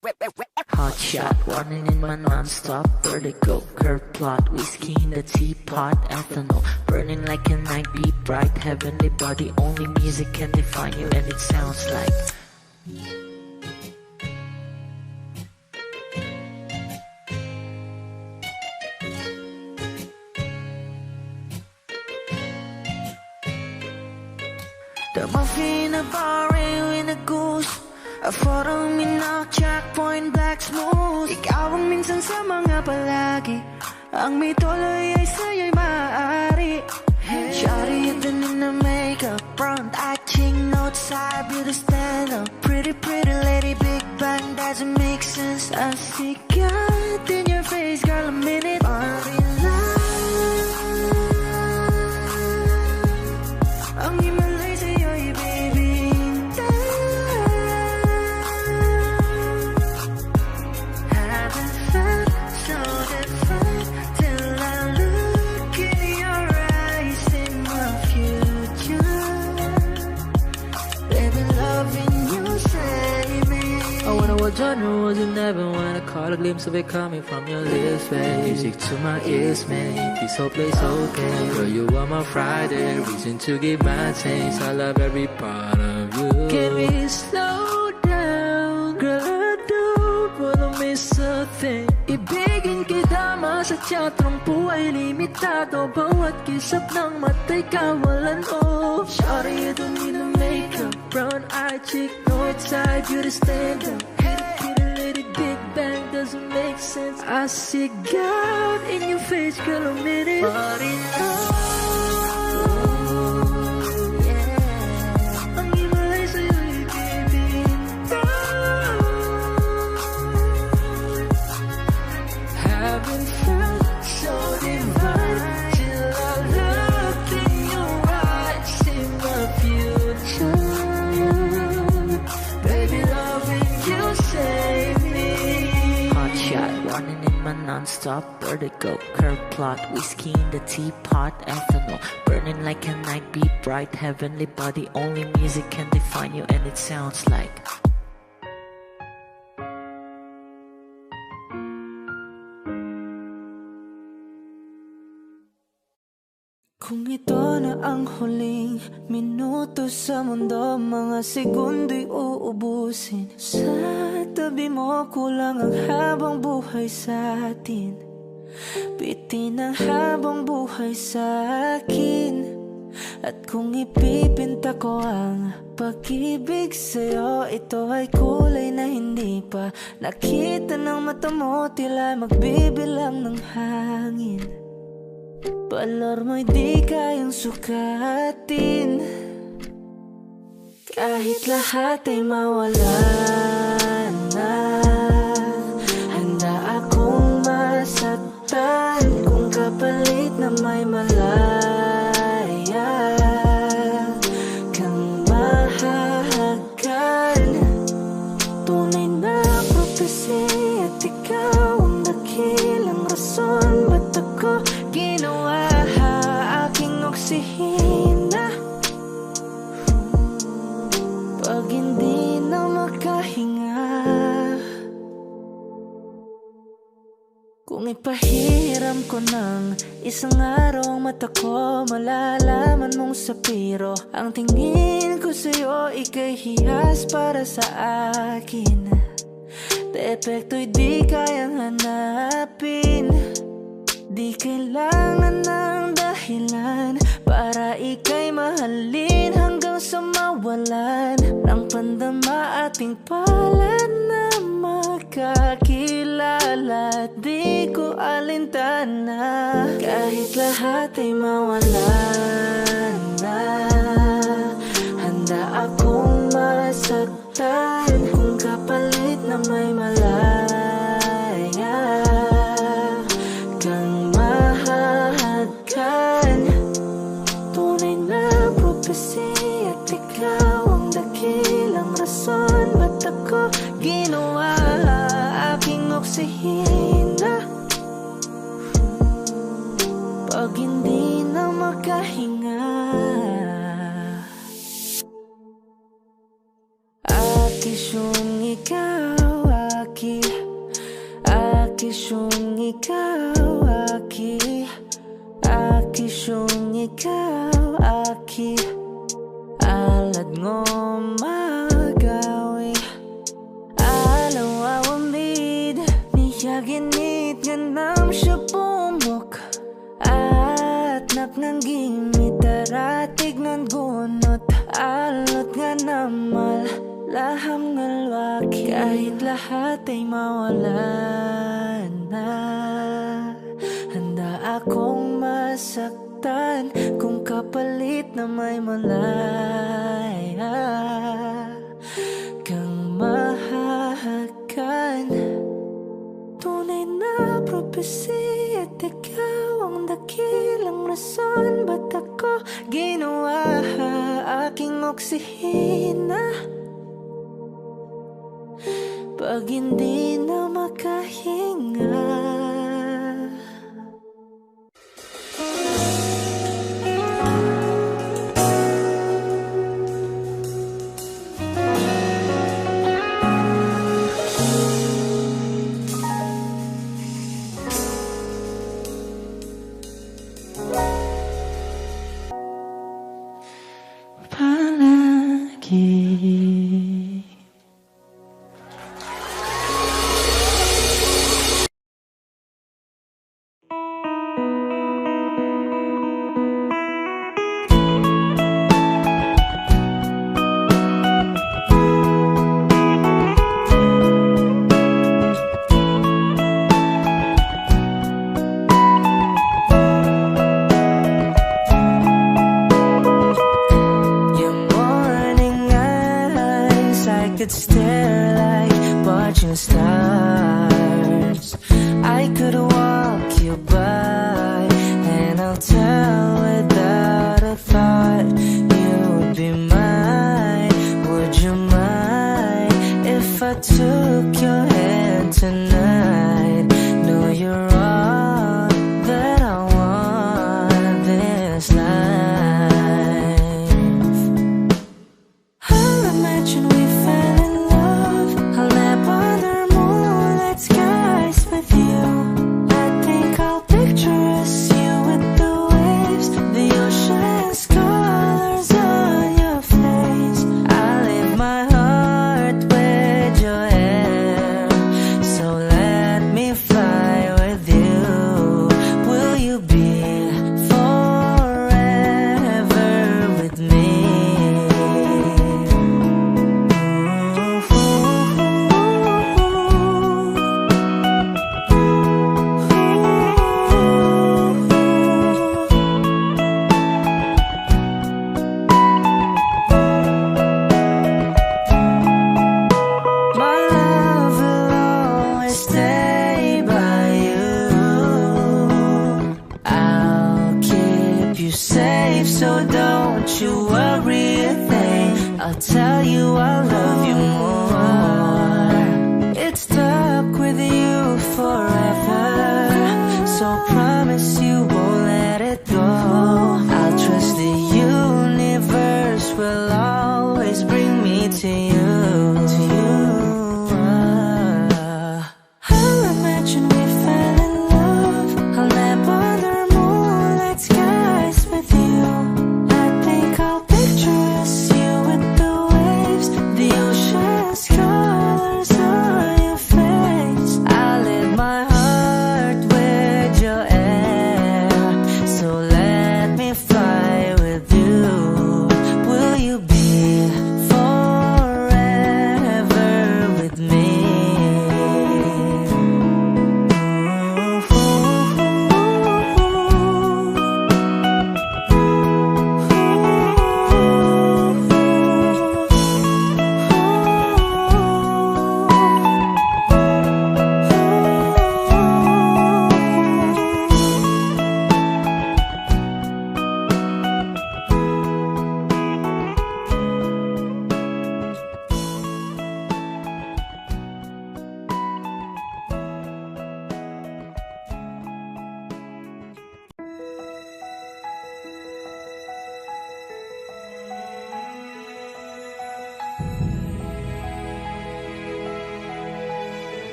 Hot shot, running in my non-stop vertigo. Curve plot, whiskey in the teapot. Ethanol, burning like a night. Be bright, heavenly body. Only music can define you, and it sounds like the muffin, a bar, in a goose. A photo, minok, checkpoint, black smooth. Ikaw ang minsan sa mga palagi. Ang may tuloy ay sa'yo'y maaari. Shawty, even in the makeup, front eye, cheek, notes, side, beauty stand up. Pretty, pretty lady, big bang, doesn't make sense. I see God in your face, girl, a minute. Body love. Ang himalay sa'yo'y baby. Haven't felt so different till I look in your eyes in my future. Baby, loving you save me. I wonder what genre was in heaven when I caught a glimpse of it coming from your lips, babe. Music to my ears, man. This whole place okay. Girl, you are my Friday, reason to give my taste. I love every part of you. Can we slow down? Girl, I don't wanna miss a thing. Ibigin kita, sa teatrong buhay limitado. Bawat kisap ng mata'y kawalan, oh. Shawty, you don't need no makeup. Brown eye, cheek, north side, beauty stand up. Pretty lady, big bang, doesn't make sense. I see God in your face, girl, a minute. Body love. Ang himalay sa'yo'y baby. Haven't felt so divine till I look in your eyes in my future. Baby, loving you save me. Hot shot, running in my non-stop vertigo. Curve plot, whiskey in the teapot. Ethanol, burning like a night. Be bright, heavenly body. Only music can define you, and it sounds like kung ito na ang huling minuto sa mundo, mga segundo'y uubusin. Sa tabi mo, kulang ang habang buhay sa atin. Bitin ang habang buhay sa akin. At kung ipipinta ko ang pag-ibig sa'yo, ito ay kulay na hindi pa nakita ng mata mo, tila magbibilang ng hangin. Balor mo'y di kayang sukatin, kahit lahat ay mawala na. Handa akong masaktan kung kapalit na may malaya kang mahahagan. Tunay na prophecy at ikaw ang dakilang rason ba't ako ginawa aking oksihina. Pag hindi na makahinga, kung ipahiram ko ng isang araw ang mata ko, malalaman mong sapiro ang tingin ko sa'yo, ika'y hiyas para sa akin. Depekto'y di kayang hanapin. Di kailangan ng dahilan para ika'y mahalin hanggang sa mawalan ng pandama ating palad na magkakilala. Di ko alintana kahit lahat ay mawalan na. Handa akong masaktan kung kapalit na may malaya kang mahahagan. Tunay na prophecy at ikaw ang dakilang rason ba't ako ginawa aking oksihina. Pag hindi na makahinga, at isyong ikaw syong ikaw aki, aki syong ikaw aki, alad ngo magawi, alaw awamid niya ginit nga nam siya pumok, at naknang gimit aratig ng gunot, alot nga namal laham nga lwaki, kahit lahat ay mawala na, handa akong masaktan kung kapalit na may malaya kang mahahagan. Tunay na propesya at ikaw ang dakilang rason ba't ako ginawa aking oksihina pag hindi na makahinga. Could stare like watching stars. I could walk you by, and I'll tell without a thought you would be mine. Would you mind if I took your hand tonight? No, you're all that I want this life. I'll imagine we fell in love. I'll nap under moonlit skies with you. I think I'll picture us, you with the waves, the ocean's colors on your face. I leave my heart with your hair, so let me fly with you. Will you be forever with me? My love will always stay by you. I'll keep you safe, so don't you worry a thing. I'll tell you I love you more. It's stuck with you forever, so promise you won't let it go. I'll trust the universe will always bring me to you. I'll imagine we fell in love. I'll nap under moonlit skies with you. I think I'll picture us, you with the waves,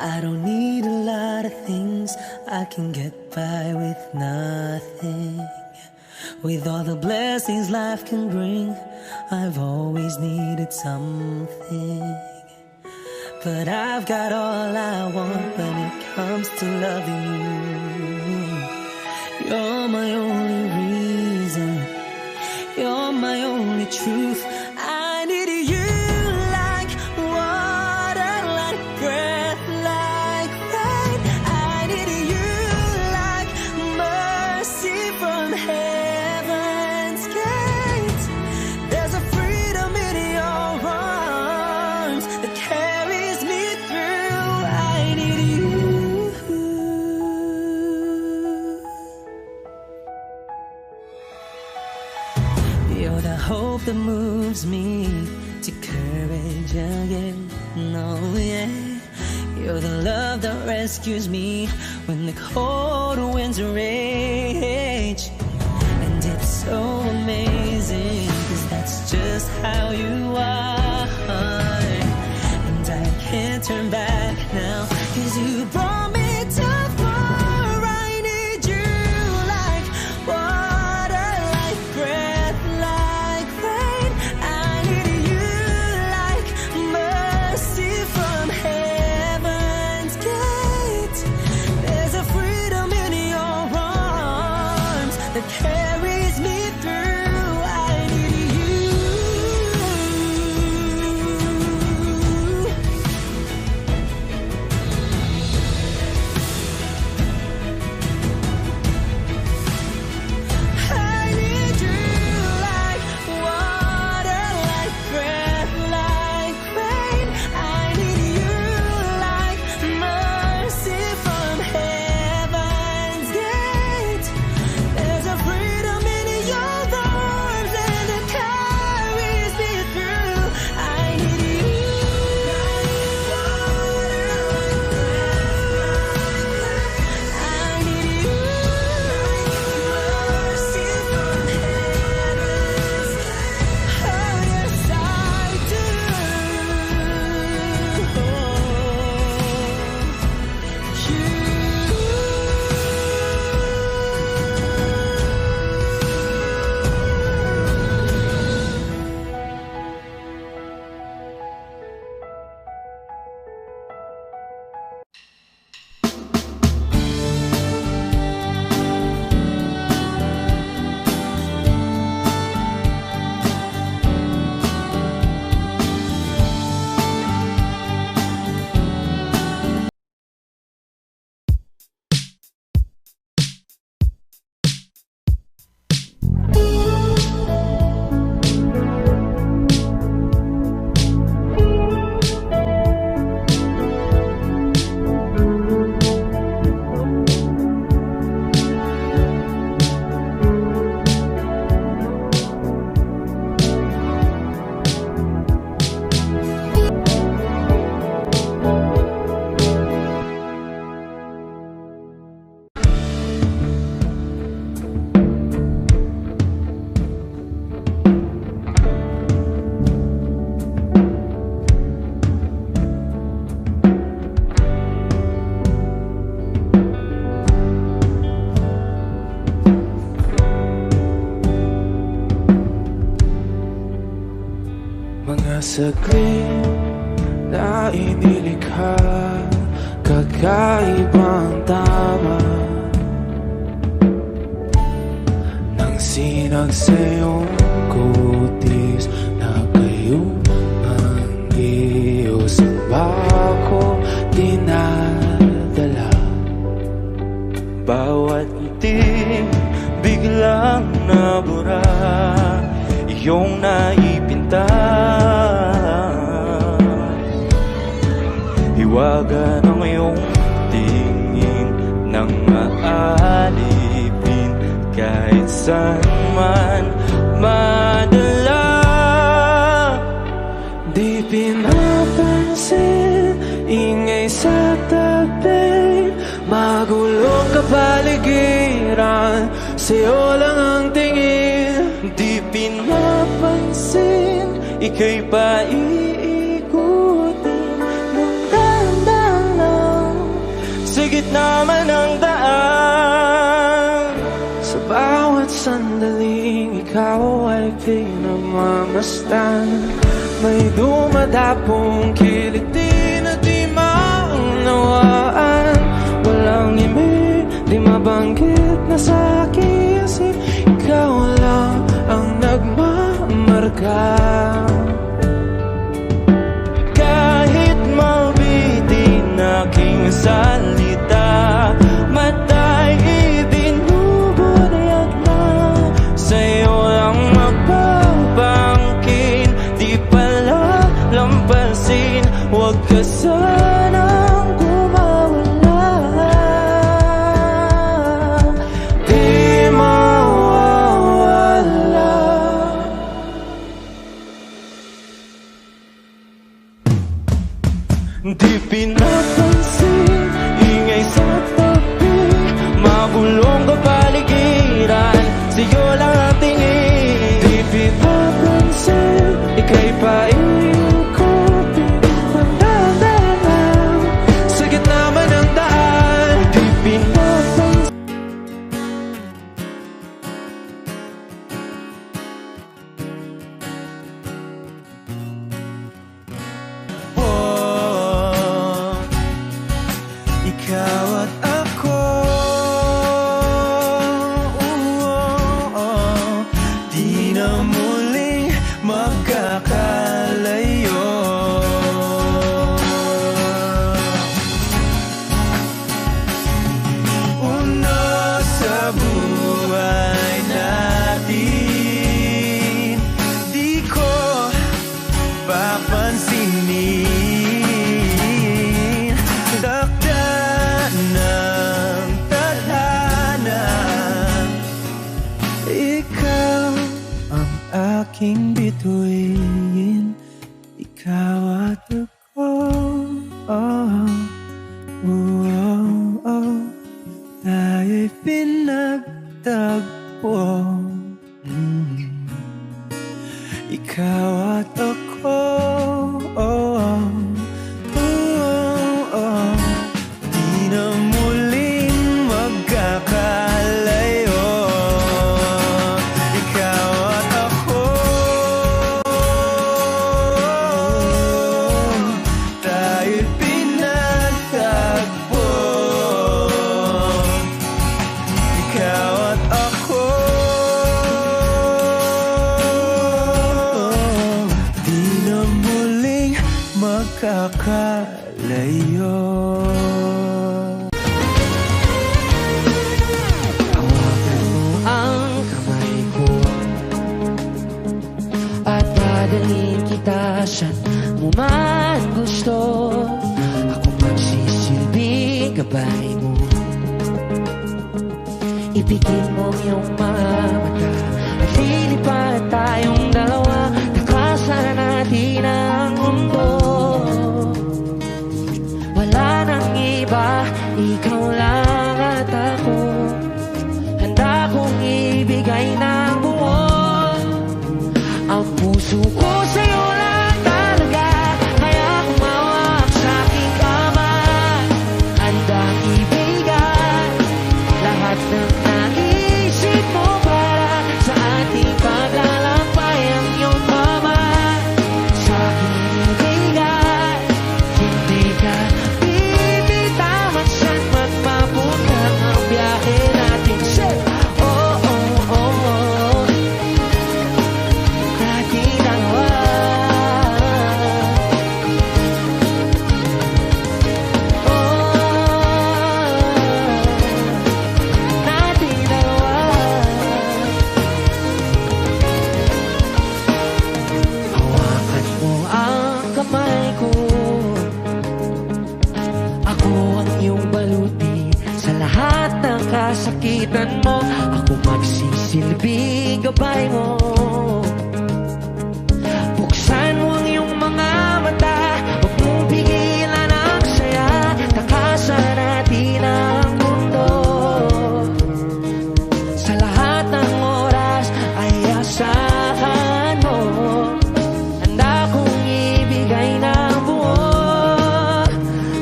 I don't need a lot of things, I can get by with nothing. With all the blessings life can bring, I've always needed something. But I've got all I want when it comes to loving you. You're my only reason, you're my only truth. I need you like water, like breath, like rain. I need you like mercy from heaven's gate. There's a freedom in your arms that carries me through. I need you. You're the hope that moves me to courage again. No, yeah. You're the love that rescues me when the cold winds rage. And it's so amazing, 'cause that's just how you are. And I can't turn back now, 'cause you brought me too far. I need you like water, like breath, like rain. I need you like mercy from heaven's gate. There's a freedom in your arms that carries me through. I need you. I need you like water, like breath, like rain. I need you like mercy from heaven's gate. There's a freedom in your arms and it carries me through. I need you. I need you. Mercy from heaven's gate. Oh yes, I do. Mga saglit na inilikha, kakaibang tama nang sinag sa iyong kutis na kayong ang Diyos ang bako dinadala. Bawat ngiti biglang nabura, iyong naipinta. Hiwaga ng iyong tingin nang maalipin kahit saan man madala. Di pinapansin, ingay sa tabi, magulong kapaligiran, sa'yo lang ang tingin. Di pinapansin, ika'y paiikutin ng dahan-dahan lang. ikaw ay pinagmamasdan. May dumadapong kiliti na di maunawaan. Walang ibig, di mabanggit na sa aking isip. Ikaw lang ang nagmamarka. Kahit mabitin aking salita, matay ibinubunayag na sa'yo lang magbabangkin. Di pala lampasin, huwag ka sanang kumawala. Di mawawala. Di pinapansin, ingay sa tabi, magulong kapaligiran, sa'yo lang ang tingin. Di pinapansin, ika'y paikot-ikot sa gitna man ng daan. Di pinapansin. Ikaw at ako, di na muling magkakalayo. Una sa buhay natin, di ko papansinin. Dakda ng tadhana, ikaw ang aking bituin. Ikaw at ako, tayo'y pinagtagpo. Ikaw at ako, di na muling magkakalayo. Ikaw at ako, tayo'y pinagtagpo. Ikaw at ako, di na muling magkakalayo. Hawakan mo ang kamay ko at dadalhin kita saan mo man gusto. Ako magsisilbing gabay mo. Ipigil mo iyong mga mata at lilipat tayong dalawa. Takasan natin ang mundo. Wala nang iba, ikaw lang at ako. Handa kong ibigay ng buo ang puso ko sa'yo lang talaga. Kaya kumawak sa aking kamay, handang ibigay lahat ng naisip mo para sa ating paglalakbay. Ang iyong kamay sa aking ibigay, hindi ka bibitawan saan magpapunta ang biyahe natin. Say, oh, oh, oh, oh, nating dalawa. Nating dalawa. Hawakan mo ang kamay ko, ako ang iyong baluti sa lahat ng kasakitan mo. Ako magsisilbing gabay mo. Buksan mo ang iyong mga mata, huwag mong pigilan ang saya. Takasan natin ang mundo. Sa lahat ng oras ay asahan mo. Handa kong ibigay ng buo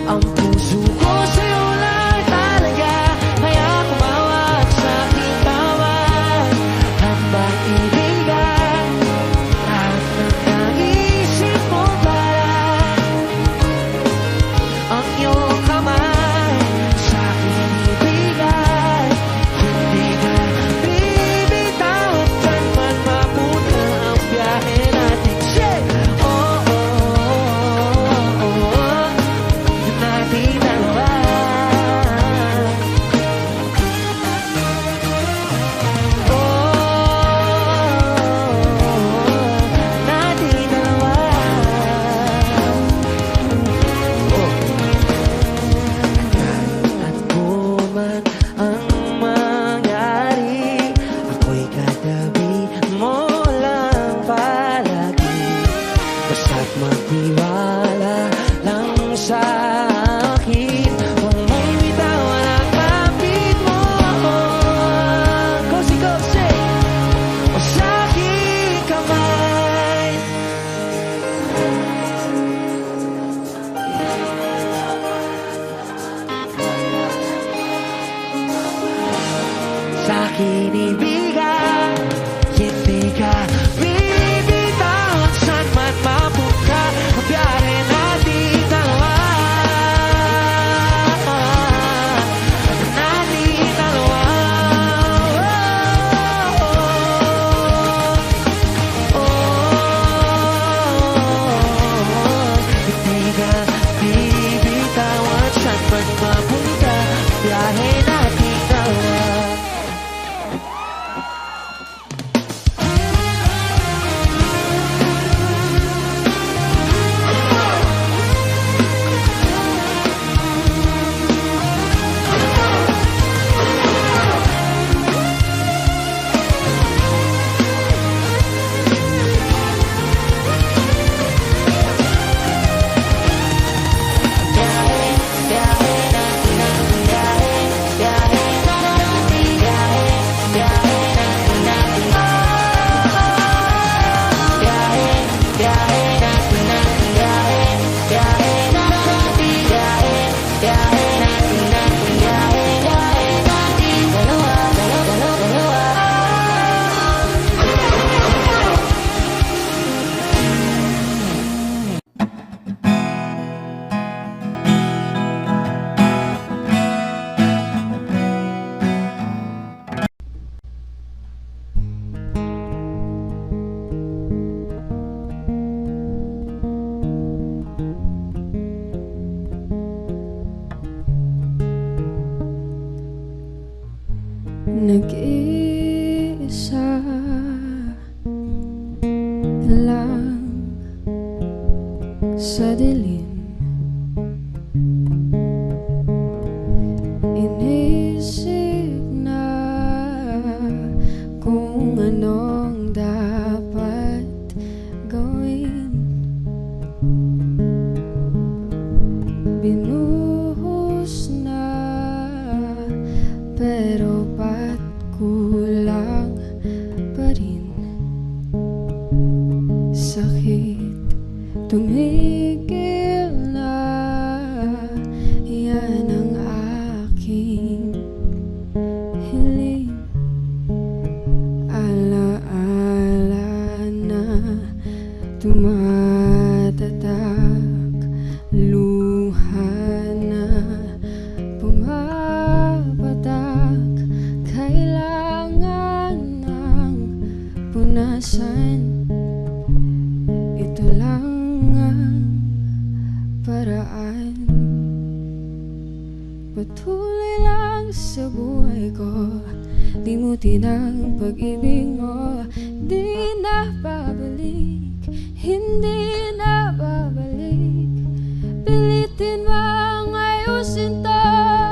ang puso ko sa'yo lang talaga. Kaya kumawak sa aking kamay, hambang ibig bahala lang sa akin. Kung may bitawan ang kapit mo, Kossi, o sa aking kamay. Sa akin ibigay, hindi ka bibitaw. Saan man mapunta, biyahe natin dalawa. Natin dalawa. Hindi ka bibitaw. Saan man mapunta, biyahe natin dalawa. Nag-iisa lang sa dilim, inisip na kung anong dapat gawin. Binuhos na, pero ba't kulang pa rin? Sakit tumigil na, yan ang aking hiling. Alaala na tumatatak, luha na pumapatak. Kailangan ng punasan, ito lang ang paraan. Patuloy lang sa buhay ko, limutin ang pag-ibig mo. Di na babalik, hindi na babalik. Pilitin mang ayusin to,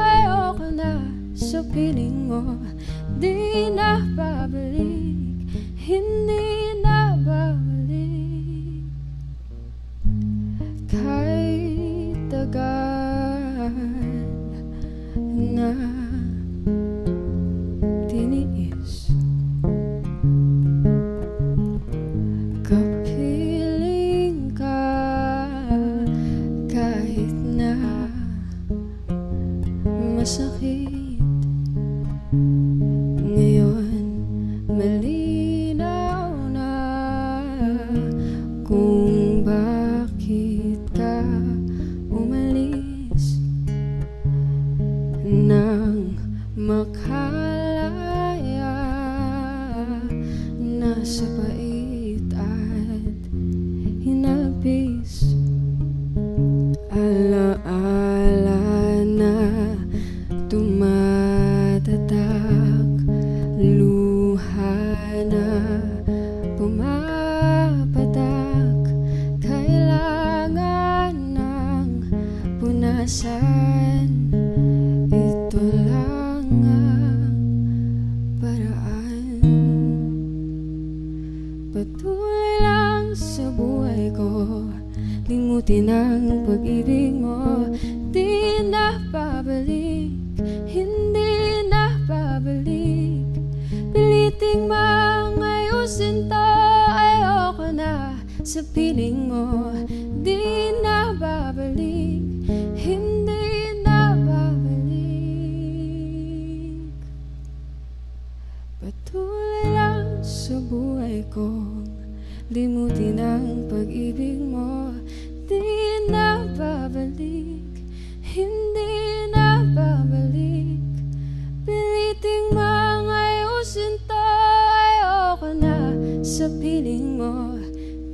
ayoko na sa piling mo. Di na babalik, hindi na babalik. Kahit tagal na tiniis, kapiling ka kahit na masakit. Ngayon malinaw na kung bakit ka umalis nang makalaya na sa pait at hinapis. Alaala na tumatatak, luha na pumapatak. Kailangan ng punasan, ito lang ang paraan. Patuloy lang sa buhay ko, limutin ng pag-ibig mo. Di na babalik, hindi na babalik. Piliting mang ayusin to, ayoko na sa piling mo. Di na babalik, hindi na babalik. Patuloy lang sa buhay kong limutin ang pag-ibig mo. Di na babalik, hindi na babalik. Piliting mang ayusin to, ayoko na sa piling mo.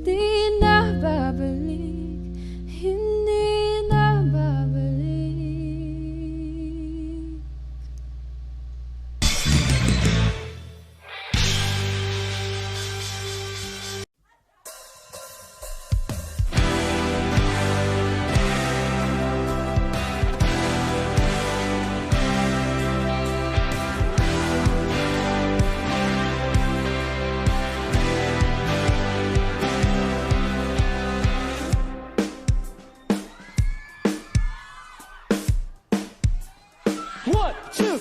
Di na babalik, hindi na babalik. One, two.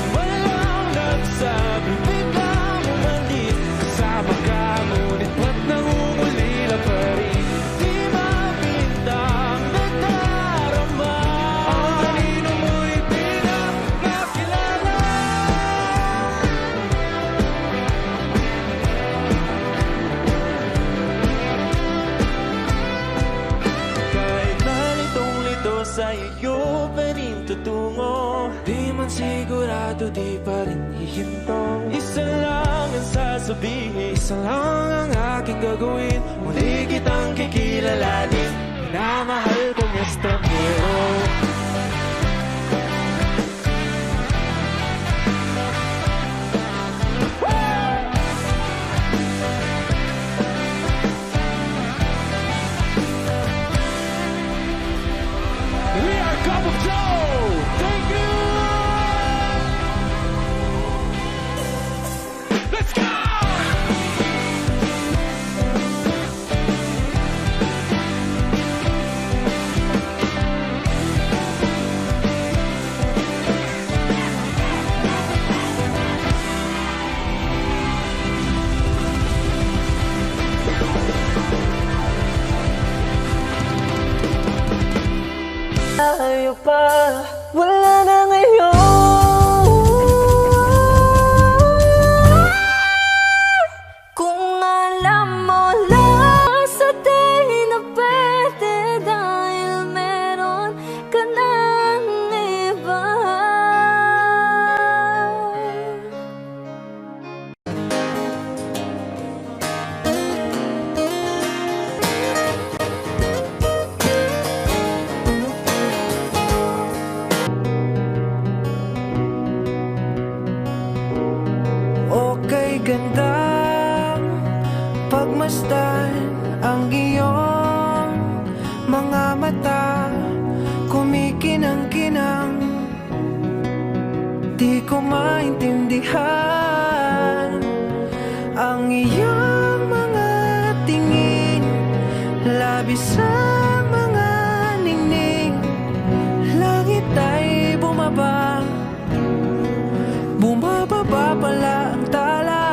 Walang nagsabi, biglang umalis. Kasama ka, ngunit ba't nangungulila pa rin? Di mapintang nagdarama. Ang kanino mo'y pinakakilala. Kahit na litong-lito sa iyo pa rin tutungo. Di man sigurado, di pa rin hihinto. Isa lang ang sasabihin, isa lang ang aking gagawin. Muli kitang kikilalanin, minamahal kong estranghero. We are Cup of Joe! Thank you! Let's go! Tayo pa, wala na ngayon. Kung alam mo lang sa di na pwede dahil meron ka ng iba. Okay, gandang pagmasdan ang iyong mga mata. Kumikinang-kinang, di ko maintindihan ang iyong mga tingin. Labis sa mga ningning, langit ay bumaba. Bumababa pala ang tala.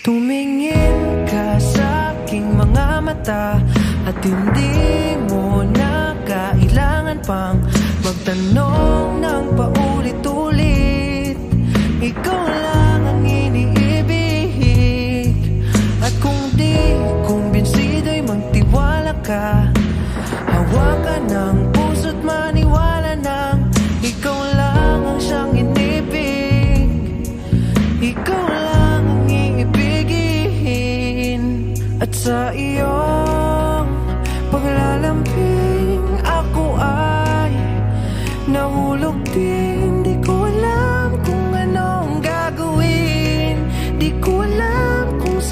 Tumingin ka sa aking mga mata at hindi mo na kailangan pang magtanong ng paulit-ulit. Ikaw lang ang iniibig. At kung di kumbinsido'y magtiwala ka. Hawakan ng puso't maniwala ng ikaw lang ang siyang inibig. Ikaw lang ang iibigin.